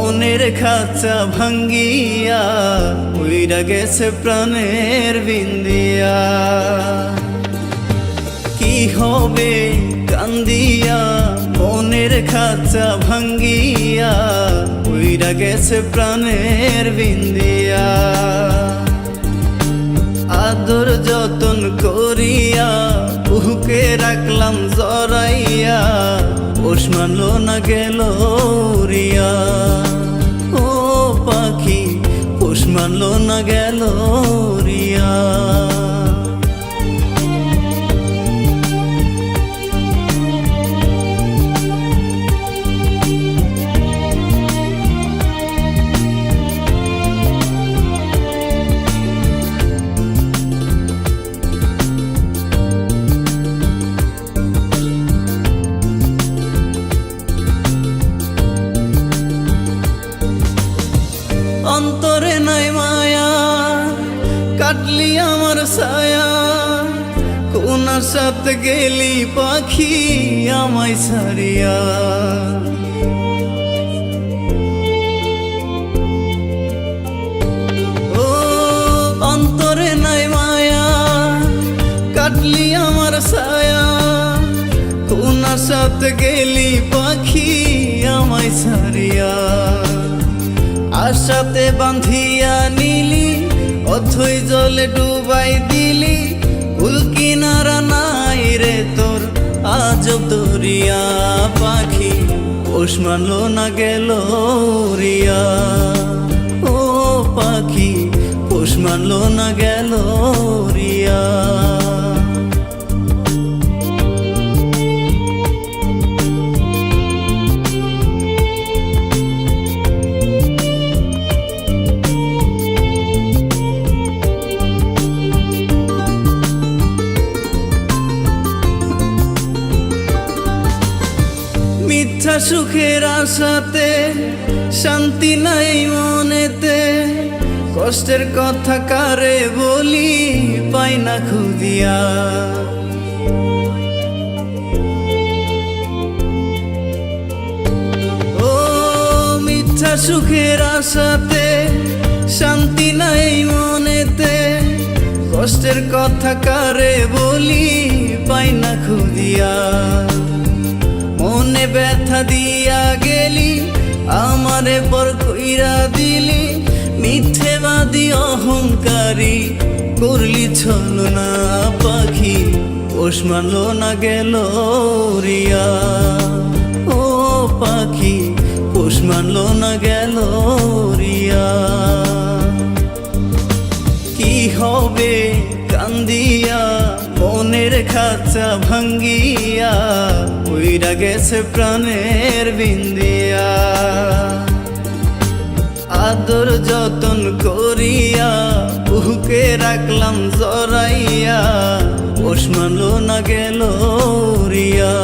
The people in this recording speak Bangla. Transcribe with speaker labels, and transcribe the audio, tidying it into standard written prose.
Speaker 1: মনের খাঁচা ভাঙ্গিয়া উইরা গেছে প্রাণের বিন্দিয়া। কি হবে কান্দিয়া মনের খাঁচা ভাঙ্গিয়া উইরা গেছে প্রাণের বিন্দিয়া। আদর যতন করিয়া বুকে রাখলাম জড়াইয়া, পোষ মানলো না গেল উড়িয়া। ও পাখি পোষ মানলো না গেল উড়িয়া। অন্তরে নাই মায়া কাটলি আমার ছায়া, কোন সাথে গেলি পাখি আমায় ছাড়িয়া। ও অন্তরে নাই মায়া কাটলি আমার ছায়া, কোন সাথে গেলি পাখি আমায় ছাড়িয়া। আশাতে বাঁধিয়া নিলি অথই জলে ডুবাই দিলি, কুল কিনারা নাই রে তোর আজব দরিয়া। পাখি পোষ মানলো না গেল উড়িয়া। ও পাখি পোষ মানলো না গেল উড়িয়া। মিথ্যা সুখের আশাতে শান্তি নাই মনেতে, কষ্টের কথা কারে বলি পাই না খুঁজিয়া। ও মিথ্যা সুখের আশাতে শান্তি নাই মনেতে, কষ্টের কথা কারে বলি পাই না খুঁজিয়া। মনে ব্যথা দিয়া গেলি আমারে পর কইরা দিলি, মিথ্যেবাদী অহংকারী করলি ছলনা। পাখি পোষ মানলো না গেল উড়িয়া। ও পাখি পোষ মানলো না গেল উড়িয়া। কি হবে কান্দিয়া মনের খাঁচা ভাঙ্গিয়া উইরা গেছে প্রাণের বিন্দিয়া। আদর যতন করিয়া বুকে রাখলাম জড়াইয়া, পোষ মানলো না গেল উড়িয়া।